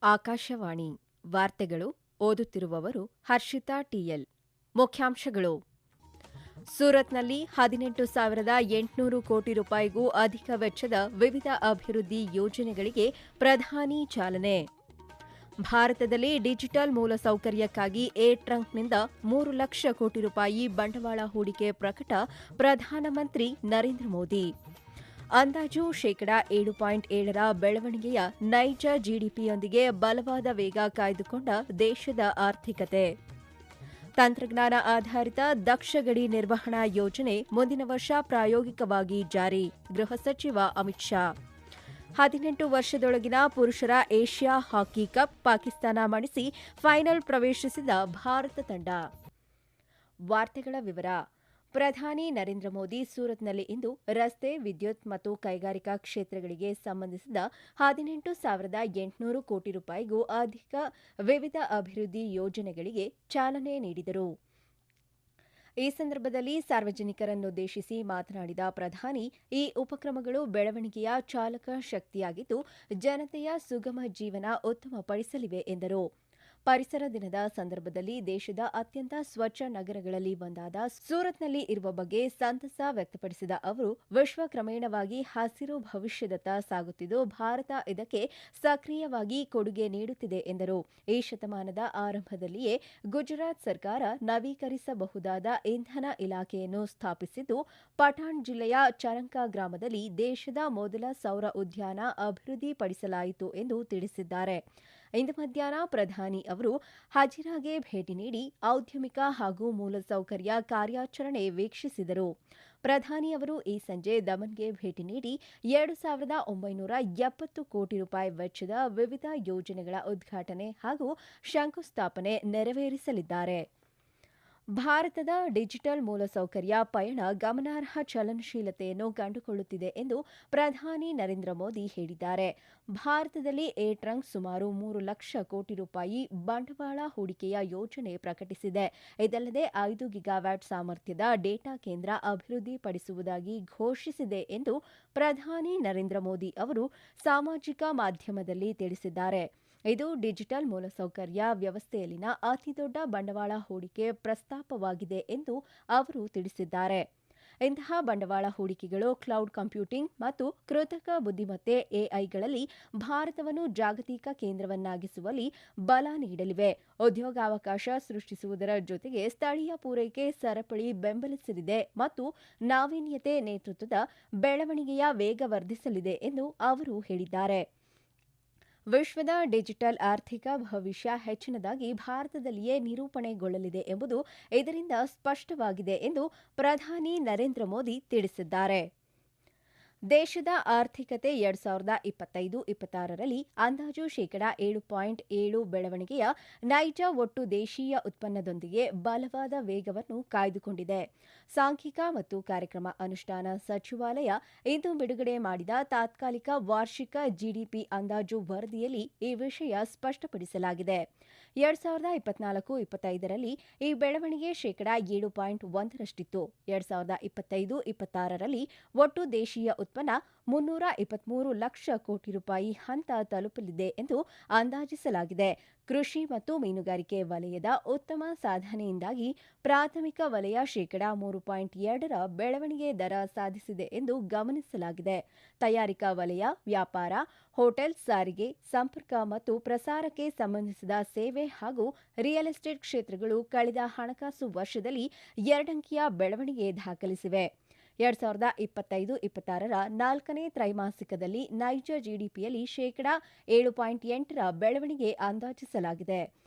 ಆಕಾಶವಾಣಿ ವಾರ್ತೆಗಳು ಓದುತ್ತಿರುವವರು ಹರ್ಷಿತಾ ಟಿಎಲ್. ಮುಖ್ಯಾಂಶಗಳು: ಸೂರತ್ನಲ್ಲಿ 18,800 ಕೋಟಿ ರೂಪಾಯಿಗೂ ಅಧಿಕ ವೆಚ್ಚದ ವಿವಿಧ ಅಭಿವೃದ್ಧಿ ಯೋಜನೆಗಳಿಗೆ ಪ್ರಧಾನಿ ಚಾಲನೆ. ಭಾರತದಲ್ಲಿ ಡಿಜಿಟಲ್ ಮೂಲಸೌಕರ್ಯಕ್ಕಾಗಿ ಏರ್ ಟ್ರಂಕ್ನಿಂದ 3 ಲಕ್ಷ ಕೋಟಿ ರೂಪಾಯಿ ಬಂಡವಾಳ ಹೂಡಿಕೆ ಪ್ರಕಟ ಪ್ರಧಾನಮಂತ್ರಿ ನರೇಂದ್ರ ಮೋದಿ. ಅಂದಾಜು ಶೇಕಡಾ 7.7ರ ಬೆಳವಣಿಗೆಯ ನೈಜ ಜಿಡಿಪಿಯೊಂದಿಗೆ ಬಲವಾದ ವೇಗ ಕಾಯ್ದುಕೊಂಡ ದೇಶದ ಆರ್ಥಿಕತೆ. ತಂತ್ರಜ್ಞಾನ ಆಧಾರಿತ ದಕ್ಷ ಗಡಿ ನಿರ್ವಹಣಾ ಯೋಜನೆ ಮುಂದಿನ ವರ್ಷ ಪ್ರಾಯೋಗಿಕವಾಗಿ ಜಾರಿ. ಗೃಹ ಸಚಿವ ಅಮಿತ್ ಶಾ. 18 ವರ್ಷದೊಳಗಿನ ಪುರುಷರ Asia hockey cup Pakistan ಮಣಿಸಿ final ಪ್ರವೇಶಿಸಿದ ಭಾರತ ತಂಡ. ವಾರ್ತೆಗಳ ವಿವರ. ಪ್ರಧಾನಿ ನರೇಂದ್ರ ಮೋದಿ ಸೂರತ್ನಲ್ಲಿ ಇಂದು ರಸ್ತೆ, ವಿದ್ಯುತ್ ಮತ್ತು ಕೈಗಾರಿಕಾ ಕ್ಷೇತ್ರಗಳಿಗೆ ಸಂಬಂಧಿಸಿದ 18,800 ಕೋಟಿ ರೂಪಾಯಿಗೂ ಅಧಿಕ ವಿವಿಧ ಅಭಿವೃದ್ಧಿ ಯೋಜನೆಗಳಿಗೆ ಚಾಲನೆ ನೀಡಿದರು. ಈ ಸಂದರ್ಭದಲ್ಲಿ ಸಾರ್ವಜನಿಕರನ್ನುದ್ದೇಶಿಸಿ ಮಾತನಾಡಿದ ಪ್ರಧಾನಿ, ಈ ಉಪಕ್ರಮಗಳು ಬೆಳವಣಿಗೆಯ ಚಾಲಕ ಶಕ್ತಿಯಾಗಿದ್ದು, ಜನತೆಯ ಸುಗಮ ಜೀವನ ಉತ್ತಮಪಡಿಸಲಿವೆ ಎಂದರು. ಪರಿಸರ ದಿನದ ಸಂದರ್ಭದಲ್ಲಿ ದೇಶದ ಅತ್ಯಂತ ಸ್ವಚ್ಛ ನಗರಗಳಲ್ಲಿ ಒಂದಾದ ಸೂರತ್ನಲ್ಲಿ ಇರುವ ಬಗ್ಗೆ ಸಂತಸ ವ್ಯಕ್ತಪಡಿಸಿದ ಅವರು, ವಿಶ್ವ ಕ್ರಮೇಣವಾಗಿ ಹಸಿರು ಭವಿಷ್ಯದತ್ತ ಸಾಗುತ್ತಿದ್ದು, ಭಾರತ ಇದಕ್ಕೆ ಸಕ್ರಿಯವಾಗಿ ಕೊಡುಗೆ ನೀಡುತ್ತಿದೆ ಎಂದರು. ಈ ಶತಮಾನದ ಆರಂಭದಲ್ಲಿಯೇ ಗುಜರಾತ್ ಸರ್ಕಾರ ನವೀಕರಿಸಬಹುದಾದ ಇಂಧನ ಇಲಾಖೆಯನ್ನು ಸ್ಥಾಪಿಸಿದ್ದು, ಪಠಾಣ್ ಜಿಲ್ಲೆಯ ಚರಂಕಾ ಗ್ರಾಮದಲ್ಲಿ ದೇಶದ ಮೊದಲ ಸೌರ ಉದ್ಯಾನ ಅಭಿವೃದ್ಧಿಪಡಿಸಲಾಯಿತು ಎಂದು ತಿಳಿಸಿದ್ದಾರೆ. ಇಂದು ಮಧ್ಯಾಹ್ನ ಪ್ರಧಾನಿ ಅವರು ಹಜಿರಾಗೆ ಭೇಟಿ ನೀಡಿ ಔದ್ಯಮಿಕ ಹಾಗೂ ಮೂಲಸೌಕರ್ಯ ಕಾರ್ಯಾಚರಣೆ ವೀಕ್ಷಿಸಿದರು. ಪ್ರಧಾನಿ ಅವರು ಈ ಸಂಜೆ ದಮನ್ಗೆ ಭೇಟಿ ನೀಡಿ 2,970 ಕೋಟಿ ರೂಪಾಯಿ ವೆಚ್ಚದ ವಿವಿಧ ಯೋಜನೆಗಳ ಉದ್ಘಾಟನೆ ಹಾಗೂ ಶಂಕುಸ್ಥಾಪನೆ ನೆರವೇರಿಸಲಿದ್ದಾರೆ. ಭಾರತದ ಡಿಜಿಟಲ್ ಮೂಲಸೌಕರ್ಯ ಪಯಣ ಗಮನಾರ್ಹ ಚಲನಶೀಲತೆಯನ್ನು ಕಂಡುಕೊಳ್ಳುತ್ತಿದೆ ಎಂದು ಪ್ರಧಾನಿ ನರೇಂದ್ರ ಮೋದಿ ಹೇಳಿದ್ದಾರೆ. ಭಾರತದಲ್ಲಿ ಏರ್ ಟ್ರಂಕ್ ಸುಮಾರು 3 ಲಕ್ಷ ಕೋಟಿ ರೂಪಾಯಿ ಬಂಡವಾಳ ಹೂಡಿಕೆಯ ಯೋಜನೆ ಪ್ರಕಟಿಸಿದೆ. ಇದಲ್ಲದೆ 5 ಗಿಗಾವ್ಯಾಟ್ ಸಾಮರ್ಥ್ಯದ ಡೇಟಾ ಕೇಂದ್ರ ಅಭಿವೃದ್ಧಿಪಡಿಸುವುದಾಗಿ ಘೋಷಿಸಿದೆ ಎಂದು ಪ್ರಧಾನಿ ನರೇಂದ್ರ ಮೋದಿ ಅವರು ಸಾಮಾಜಿಕ ಮಾಧ್ಯಮದಲ್ಲಿ ತಿಳಿಸಿದ್ದಾರೆ. ಇದು ಡಿಜಿಟಲ್ ಮೂಲಸೌಕರ್ಯ ವ್ಯವಸ್ಥೆಯಲ್ಲಿನ ಅತಿದೊಡ್ಡ ಬಂಡವಾಳ ಹೂಡಿಕೆ ಪ್ರಸ್ತಾಪವಾಗಿದೆ ಎಂದು ಅವರು ತಿಳಿಸಿದ್ದಾರೆ. ಇಂತಹ ಬಂಡವಾಳ ಹೂಡಿಕೆಗಳು ಕ್ಲೌಡ್ ಕಂಪ್ಯೂಟಿಂಗ್ ಮತ್ತು ಕೃತಕ ಬುದ್ದಿಮತ್ತೆ ಎಐಗಳಲ್ಲಿ ಭಾರತವನ್ನು ಜಾಗತಿಕ ಕೇಂದ್ರವನ್ನಾಗಿಸುವಲ್ಲಿ ಬಲ ನೀಡಲಿವೆ. ಉದ್ಯೋಗಾವಕಾಶ ಸೃಷ್ಟಿಸುವುದರ ಜೊತೆಗೆ ಸ್ಥಳೀಯ ಪೂರೈಕೆ ಸರಪಳಿ ಬೆಂಬಲಿಸಲಿದೆ ಮತ್ತು ನಾವೀನ್ಯತೆ ನೇತೃತ್ವದ ಬೆಳವಣಿಗೆಯ ವೇಗ ವರ್ಧಿಸಲಿದೆ ಎಂದು ಅವರು ಹೇಳಿದ್ದಾರೆ. ವಿಶ್ವದ ಡಿಜಿಟಲ್ ಆರ್ಥಿಕ ಭವಿಷ್ಯ ಹೆಚ್ಚಿನದಾಗಿ ಭಾರತದಲ್ಲಿಯೇ ನಿರೂಪಣೆಗೊಳ್ಳಲಿದೆ ಎಂಬುದು ಇದರಿಂದ ಸ್ಪಷ್ಟವಾಗಿದೆ ಎಂದು ಪ್ರಧಾನಿ ನರೇಂದ್ರ ಮೋದಿ ತಿಳಿಸಿದ್ದಾರೆ. ದೇಶದ ಆರ್ಥಿಕತೆ 2025-26ರಲ್ಲಿ ಅಂದಾಜು ಶೇಕಡಾ 7.7 ಬೆಳವಣಿಗೆಯ ನೈಜ ಒಟ್ಟು ದೇಶೀಯ ಉತ್ಪನ್ನದೊಂದಿಗೆ ಬಲವಾದ ವೇಗವನ್ನು ಕಾಯ್ದುಕೊಂಡಿದೆ. ಸಾಂಖ್ಯಿಕ ಮತ್ತು ಕಾರ್ಯಕ್ರಮ ಅನುಷ್ಠಾನ ಸಚಿವಾಲಯ ಇಂದು ಬಿಡುಗಡೆ ಮಾಡಿದ ತಾತ್ಕಾಲಿಕ ವಾರ್ಷಿಕ ಜಿಡಿಪಿ ಅಂದಾಜು ವರದಿಯಲ್ಲಿ ಈ ವಿಷಯ ಸ್ಪಷ್ಟಪಡಿಸಲಾಗಿದೆ. 2024-25ರಲ್ಲಿ ಈ ಬೆಳವಣಿಗೆ ಶೇಕಡಾ 7.1ರಷ್ಟಿತ್ತು. 2025-26ರಲ್ಲಿ ಒಟ್ಟು ದೇಶೀಯ ಉತ್ಪನ್ನ 323 ಲಕ್ಷ ಕೋಟಿ ರೂಪಾಯಿ ಹಂತ ತಲುಪಲಿದೆ ಎಂದು ಅಂದಾಜಿಸಲಾಗಿದೆ. ಕೃಷಿ ಮತ್ತು ಮೀನುಗಾರಿಕೆ ವಲಯದ ಉತ್ತಮ ಸಾಧನೆಯಿಂದಾಗಿ ಪ್ರಾಥಮಿಕ ವಲಯ ಶೇಕಡಾ 3.2ರ ಬೆಳವಣಿಗೆ ದರ ಸಾಧಿಸಿದೆ ಎಂದು ಗಮನಿಸಲಾಗಿದೆ. ತಯಾರಿಕಾ ವಲಯ, ವ್ಯಾಪಾರ, ಹೋಟೆಲ್, ಸಾರಿಗೆ, ಸಂಪರ್ಕ ಮತ್ತು ಪ್ರಸಾರಕ್ಕೆ ಸಂಬಂಧಿಸಿದ ಸೇವೆ ಹಾಗೂ ರಿಯಲ್ ಎಸ್ಟೇಟ್ ಕ್ಷೇತ್ರಗಳು ಕಳೆದ ಹಣಕಾಸು ವರ್ಷದಲ್ಲಿ 2 ಅಂಕಿಯ ಬೆಳವಣಿಗೆ ದಾಖಲಿಸಿವೆ. 2025-26ರ 4ನೇ ತ್ರೈಮಾಸಿಕದಲ್ಲಿ ನೈಜ ಜಿಡಿಪಿಯಲ್ಲಿ ಶೇಕಡಾ 7.8ರ ಬೆಳವಣಿಗೆ ಅಂದಾಜಿಸಲಾಗಿದೆ.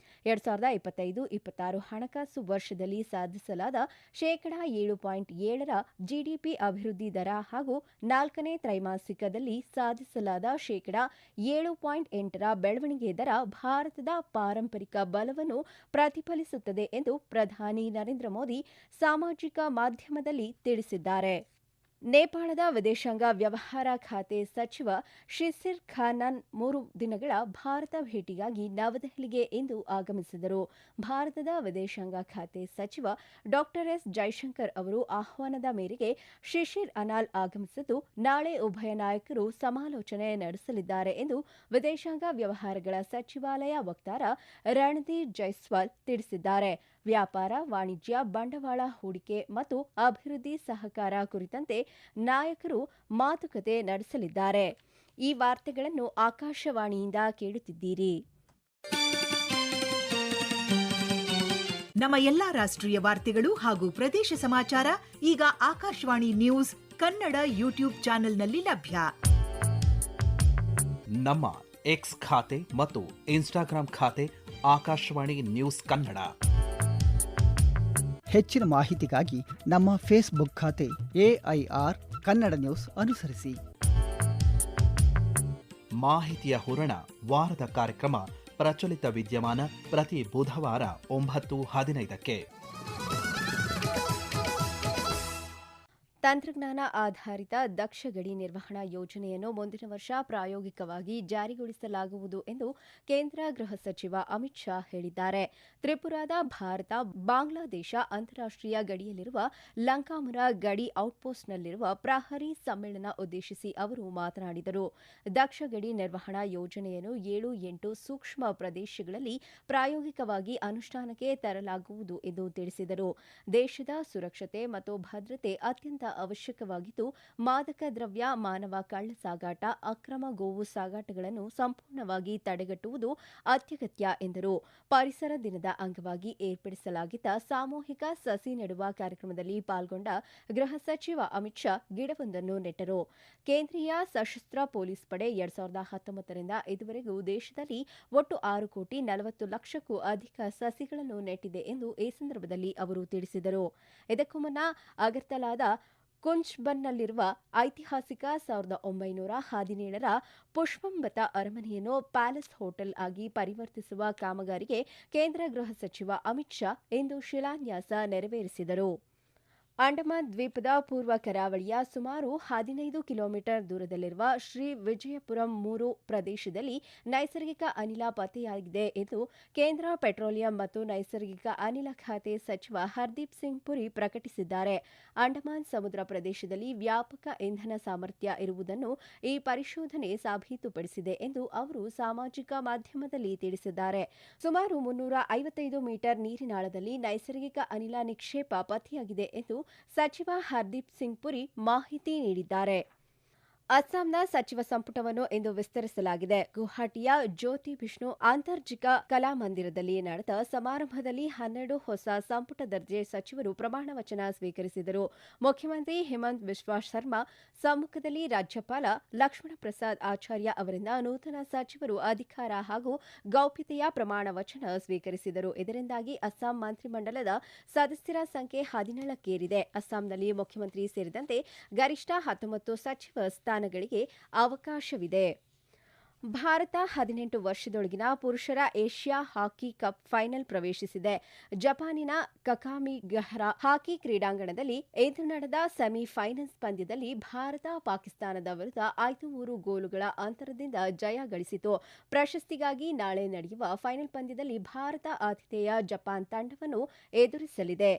2025-26 ಹಣಕಾಸು ವರ್ಷದಲ್ಲಿ ಸಾಧಿಸಲಾದ ಶೇಕಡಾ 7.7ರ ಜಿಡಿಪಿ ಅಭಿವೃದ್ಧಿ ದರ ಹಾಗೂ 4ನೇ ತ್ರೈಮಾಸಿಕದಲ್ಲಿ ಸಾಧಿಸಲಾದ ಶೇಕಡಾ 7.8ರ ಬೆಳವಣಿಗೆ ದರ ಭಾರತದ ಪಾರಂಪರಿಕ ಬಲವನ್ನು ಪ್ರತಿಫಲಿಸುತ್ತದೆ ಎಂದು ಪ್ರಧಾನಿ ನರೇಂದ್ರ ಮೋದಿ ಸಾಮಾಜಿಕ ಮಾಧ್ಯಮದಲ್ಲಿ ತಿಳಿಸಿದ್ದಾರೆ. ನೇಪಾಳದ ವಿದೇಶಾಂಗ ವ್ಯವಹಾರ ಖಾತೆ ಸಚಿವ ಶಿಸಿರ್ ಖಾನನ್ 3 ದಿನಗಳ ಭಾರತ ಭೇಟಿಗಾಗಿ ನವದೆಹಲಿಗೆ ಇಂದು ಆಗಮಿಸಿದರು. ಭಾರತದ ವಿದೇಶಾಂಗ ಖಾತೆ ಸಚಿವ ಡಾ ಎಸ್ ಜೈಶಂಕರ್ ಅವರು ಆಹ್ವಾನದ ಮೇರೆಗೆ ಶಿಶಿರ್ ಅನಾಲ್ ಆಗಮಿಸಿದ್ದು, ನಾಳೆ ಉಭಯ ನಾಯಕರು ಸಮಾಲೋಚನೆ ನಡೆಸಲಿದ್ದಾರೆ ಎಂದು ವಿದೇಶಾಂಗ ವ್ಯವಹಾರಗಳ ಸಚಿವಾಲಯ ವಕ್ತಾರ ರಣದೀಪ್ ಜೈಸ್ವಾಲ್ ತಿಳಿಸಿದ್ದಾರೆ. ವ್ಯಾಪಾರ, ವಾಣಿಜ್ಯ, ಬಂಡವಾಳ ಹೂಡಿಕೆ ಮತ್ತು ಅಭಿವೃದ್ಧಿ ಸಹಕಾರ ಕುರಿತಂತೆ ನಾಯಕರು ಮಾತುಕತೆ ನಡೆಸಲಿದ್ದಾರೆ. ಈ ವಾರ್ತೆಗಳನ್ನು ಆಕಾಶವಾಣಿಯಿಂದ ಕೇಳುತ್ತಿದ್ದೀರಿ. ನಮ್ಮ ಎಲ್ಲಾ ರಾಷ್ಟ್ರೀಯ ವಾರ್ತೆಗಳು ಹಾಗೂ ಪ್ರದೇಶ ಸಮಾಚಾರ ಈಗ ಆಕಾಶವಾಣಿ ನ್ಯೂಸ್ ಕನ್ನಡ ಯೂಟ್ಯೂಬ್ ಚಾನೆಲ್ನಲ್ಲಿ ಲಭ್ಯ. ನಮ್ಮ ಎಕ್ಸ್ ಖಾತೆ ಮತ್ತು ಇನ್ಸ್ಟಾಗ್ರಾಂ ಖಾತೆ ಆಕಾಶವಾಣಿ ನ್ಯೂಸ್ ಕನ್ನಡ. ಹೆಚ್ಚಿನ ಮಾಹಿತಿಗಾಗಿ ನಮ್ಮ ಫೇಸ್ಬುಕ್ ಖಾತೆ AIR ಕನ್ನಡ ನ್ಯೂಸ್ ಅನುಸರಿಸಿ. ಮಾಹಿತಿಯ ಹೂರಣ ವಾರದ ಕಾರ್ಯಕ್ರಮ ಪ್ರಚಲಿತ ವಿದ್ಯಮಾನ ಪ್ರತಿ ಬುಧವಾರ 9:15ಕ್ಕೆ. ತಂತ್ರಜ್ಞಾನ ಆಧಾರಿತ ದಕ್ಷ ಗಡಿ ನಿರ್ವಹಣಾ ಯೋಜನೆಯನ್ನು ಮುಂದಿನ ವರ್ಷ ಪ್ರಾಯೋಗಿಕವಾಗಿ ಜಾರಿಗೊಳಿಸಲಾಗುವುದು ಎಂದು ಕೇಂದ್ರ ಗೃಹ ಸಚಿವ ಅಮಿತ್ ಶಾ ಹೇಳಿದ್ದಾರೆ. ತ್ರಿಪುರಾದ ಭಾರತ ಬಾಂಗ್ಲಾದೇಶ ಅಂತಾರಾಷ್ಟೀಯ ಗಡಿಯಲ್ಲಿರುವ ಲಂಕಾಮುರ ಗಡಿ ಔಟ್ಪೋಸ್ಟ್ನಲ್ಲಿರುವ ಪ್ರಹರಿ ಸಮ್ಮೇಳನ ಉದ್ದೇಶಿಸಿ ಅವರು ಮಾತನಾಡಿದರು. ದಕ್ಷ ಗಡಿ ನಿರ್ವಹಣಾ ಯೋಜನೆಯನ್ನು 7-8 ಸೂಕ್ಷ್ಮ ಪ್ರದೇಶಗಳಲ್ಲಿ ಪ್ರಾಯೋಗಿಕವಾಗಿ ಅನುಷ್ಠಾನಕ್ಕೆ ತರಲಾಗುವುದು ಎಂದು ತಿಳಿಸಿದರು. ದೇಶದ ಸುರಕ್ಷತೆ ಮತ್ತು ಭದ್ರತೆ ಅತ್ಯಂತ ಅವಶ್ಯಕವಾಗಿದ್ದು, ಮಾದಕ ದ್ರವ್ಯ, ಮಾನವ ಕಳ್ಳ ಸಾಗಾಟ, ಅಕ್ರಮ ಗೋವು ಸಾಗಾಟಗಳನ್ನು ಸಂಪೂರ್ಣವಾಗಿ ತಡೆಗಟ್ಟುವುದು ಅತ್ಯಗತ್ಯ ಎಂದರು. ಪರಿಸರ ದಿನದ ಅಂಗವಾಗಿ ಏರ್ಪಡಿಸಲಾಗಿದ್ದ ಸಾಮೂಹಿಕ ಸಸಿ ನೆಡುವ ಕಾರ್ಯಕ್ರಮದಲ್ಲಿ ಪಾಲ್ಗೊಂಡ ಗೃಹ ಸಚಿವ ಅಮಿತ್ ಶಾ ಗಿಡವೊಂದನ್ನು ನೆಟ್ಟರು. ಕೇಂದ್ರೀಯ ಸಶಸ್ತ್ರ ಪೊಲೀಸ್ ಪಡೆ 2019ರಿಂದ ಇದುವರೆಗೂ ದೇಶದಲ್ಲಿ ಒಟ್ಟು 6,40,00,000ಕ್ಕೂ ಅಧಿಕ ಸಸಿಗಳನ್ನು ನೆಟ್ಟಿದೆ ಎಂದು ಈ ಸಂದರ್ಭದಲ್ಲಿ ಅವರು ತಿಳಿಸಿದರು. ಇದಕ್ಕೂ ಮುನ್ನ ಅಗರ್ತಲಾದ ಕುಂಚ್ಬನ್ನಲ್ಲಿರುವ ಐತಿಹಾಸಿಕ 1917ರ ಪುಷ್ಪಂಬತ ಅರಮನೆಯನ್ನು ಪ್ಯಾಲೇಸ್ ಹೋಟೆಲ್ ಆಗಿ ಪರಿವರ್ತಿಸುವ ಕಾಮಗಾರಿಗೆ ಕೇಂದ್ರ ಗೃಹ ಸಚಿವ ಅಮಿತ್ ಶಾ ಇಂದು ಶಿಲಾನ್ಯಾಸ ನೆರವೇರಿಸಿದರು. ಅಂಡಮಾನ್ ದ್ವೀಪದ ಪೂರ್ವ ಕರಾವಳಿಯ ಸುಮಾರು 15 ಕಿಲೋಮೀಟರ್ ದೂರದಲ್ಲಿರುವ ಶ್ರೀ ವಿಜಯಪುರಂ 3 ಪ್ರದೇಶದಲ್ಲಿ ನೈಸರ್ಗಿಕ ಅನಿಲ ಪತ್ತೆಯಾಗಿದೆ ಎಂದು ಕೇಂದ್ರ ಪೆಟ್ರೋಲಿಯಂ ಮತ್ತು ನೈಸರ್ಗಿಕ ಅನಿಲ ಖಾತೆ ಸಚಿವ ಹರ್ದೀಪ್ ಸಿಂಗ್ ಪುರಿ ಪ್ರಕಟಿಸಿದ್ದಾರೆ. ಅಂಡಮಾನ್ ಸಮುದ್ರ ಪ್ರದೇಶದಲ್ಲಿ ವ್ಯಾಪಕ ಇಂಧನ ಸಾಮರ್ಥ್ಯ ಇರುವುದನ್ನು ಈ ಪರಿಶೋಧನೆ ಸಾಬೀತುಪಡಿಸಿದೆ ಎಂದು ಅವರು ಸಾಮಾಜಿಕ ಮಾಧ್ಯಮದಲ್ಲಿ ತಿಳಿಸಿದ್ದಾರೆ. ಸುಮಾರು 355 ಮೀಟರ್ ನೀರಿನಾಳದಲ್ಲಿ ನೈಸರ್ಗಿಕ ಅನಿಲ ನಿಕ್ಷೇಪ ಪತ್ತೆಯಾಗಿದೆ ಎಂದು ಸಚಿವ ಹರ್ದೀಪ್ ಸಿಂಗ್ ಪುರಿ ಮಾಹಿತಿ ನೀಡಿದ್ದಾರೆ. ಅಸ್ಸಾಂನ ಸಚಿವ ಸಂಪುಟವನ್ನು ಇಂದು ವಿಸ್ತರಿಸಲಾಗಿದೆ. ಗುವಾಹಟಿಯ ಜ್ಯೋತಿ ಬಿಷ್ಣು ಅಂತರ್ಜಿಕ ಕಲಾಮಂದಿರದಲ್ಲಿ ನಡೆದ ಸಮಾರಂಭದಲ್ಲಿ 12 ಹೊಸ ಸಂಪುಟ ದರ್ಜೆ ಸಚಿವರು ಪ್ರಮಾಣ ವಚನ ಸ್ವೀಕರಿಸಿದರು. ಮುಖ್ಯಮಂತ್ರಿ ಹಿಮಂತ್ ಬಿಸ್ವಾ ಶರ್ಮಾ ಸಮ್ಮುಖದಲ್ಲಿ ರಾಜ್ಯಪಾಲ ಲಕ್ಷ್ಮಣ ಪ್ರಸಾದ್ ಆಚಾರ್ಯ ಅವರಿಂದ ನೂತನ ಸಚಿವರು ಅಧಿಕಾರ ಹಾಗೂ ಗೌಪ್ಯತೆಯ ಪ್ರಮಾಣ ವಚನ ಸ್ವೀಕರಿಸಿದರು. ಇದರಿಂದಾಗಿ ಅಸ್ಸಾಂ ಮಂತ್ರಿಮಂಡಲದ ಸದಸ್ಯರ ಸಂಖ್ಯೆ 17ಕ್ಕೇರಿದೆ. ಅಸ್ಸಾಂನಲ್ಲಿ ಮುಖ್ಯಮಂತ್ರಿ ಸೇರಿದಂತೆ ಗರಿಷ್ಠ 19 ಸಚಿವ ಸ್ಥಾನಗಳಿಗೆ ಅವಕಾಶವಿದೆ. ಭಾರತ 18 ವರ್ಷದೊಳಗಿನ ಪುರುಷರ ಏಷ್ಯಾ ಹಾಕಿ ಕಪ್ ಫೈನಲ್ ಪ್ರವೇಶಿಸಿದೆ. ಜಪಾನಿನ ಕಕಾಮಿಗಹರಾ ಹಾಕಿ ಕ್ರೀಡಾಂಗಣದಲ್ಲಿ ಇಂದು ನಡೆದ ಸೆಮಿಫೈನಲ್ಸ್ ಪಂದ್ಯದಲ್ಲಿ ಭಾರತ ಪಾಕಿಸ್ತಾನದ ವಿರುದ್ಧ 5-3 ಗೋಲುಗಳ ಅಂತರದಿಂದ ಜಯ ಗಳಿಸಿತು. ಪ್ರಶಸ್ತಿಗಾಗಿ ನಾಳೆ ನಡೆಯುವ ಫೈನಲ್ ಪಂದ್ಯದಲ್ಲಿ ಭಾರತ ಆತಿಥೇಯ ಜಪಾನ್ ತಂಡವನ್ನು ಎದುರಿಸಲಿದೆ.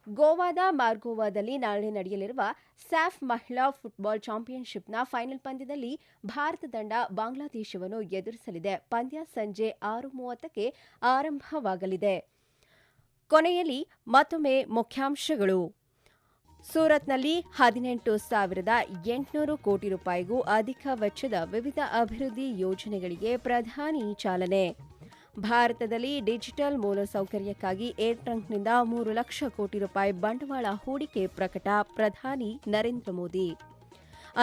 ಗೋವಾದ ಮಾರ್ಗೋವಾದಲ್ಲಿ ನಾಳೆ ನಡೆಯಲಿರುವ ಸ್ಯಾಫ್ ಮಹಿಳಾ ಫುಟ್ಬಾಲ್ ಚಾಂಪಿಯನ್ಶಿಪ್ನ ಫೈನಲ್ ಪಂದ್ಯದಲ್ಲಿ ಭಾರತ ತಂಡ ಬಾಂಗ್ಲಾದೇಶವನ್ನು ಎದುರಿಸಲಿದೆ. ಪಂದ್ಯ ಸಂಜೆ 6:30ಕ್ಕೆ ಆರಂಭವಾಗಲಿದೆ. ಕೊನೆಯಲ್ಲಿ ಮತ್ತೊಮ್ಮೆ ಮುಖ್ಯಾಂಶಗಳು. ಸೂರತ್ನಲ್ಲಿ 18,800 ಕೋಟಿ ರೂಪಾಯಿಗೂ ಅಧಿಕ ವೆಚ್ಚದ ವಿವಿಧ ಅಭಿವೃದ್ಧಿ ಯೋಜನೆಗಳಿಗೆ ಪ್ರಧಾನಿ ಚಾಲನೆ. ಭಾರತದಲ್ಲಿ ಡಿಜಿಟಲ್ ಮೂಲಸೌಕರ್ಯಕ್ಕಾಗಿ ಏರ್ಟ್ರಂಕ್ನಿಂದ 3 ಲಕ್ಷ ಕೋಟಿ ರೂಪಾಯಿ ಬಂಡವಾಳ ಹೂಡಿಕೆ ಪ್ರಕಟ. ಪ್ರಧಾನಿ ನರೇಂದ್ರ ಮೋದಿ.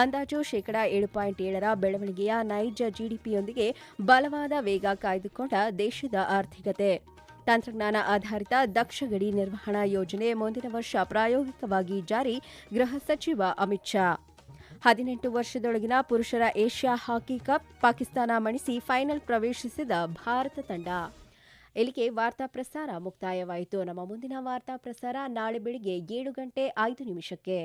ಅಂದಾಜು ಶೇಕಡಾ 7.7ರ ಬೆಳವಣಿಗೆಯ ನೈಜ ಜಿಡಿಪಿಯೊಂದಿಗೆ ಬಲವಾದ ವೇಗ ಕಾಯ್ದುಕೊಂಡ ದೇಶದ ಆರ್ಥಿಕತೆ. ತಂತ್ರಜ್ಞಾನ ಆಧಾರಿತ ದಕ್ಷ ಗಡಿ ನಿರ್ವಹಣಾ ಯೋಜನೆ ಮುಂದಿನ ವರ್ಷ ಪ್ರಾಯೋಗಿಕವಾಗಿ ಜಾರಿ. ಗೃಹ ಸಚಿವ ಅಮಿತ್ ಶಾ. 18 ವರ್ಷದೊಳಗಿನ ಪುರುಷರ Asia hockey cup Pakistan ಮಣಿಸಿ final ಪ್ರವೇಶಿಸಿದ ಭಾರತ ತಂಡ. ಇಲ್ಲಿಗೆ ವಾರ್ತಾ ಪ್ರಸಾರ ಮುಕ್ತಾಯವಾಯಿತು. ನಮ್ಮ ಮುಂದಿನ ವಾರ್ತಾ ಪ್ರಸಾರ ನಾಳೆ ಬೆಳಿಗ್ಗೆ 7:05 ನಿಮಿಷಕ್ಕೆ.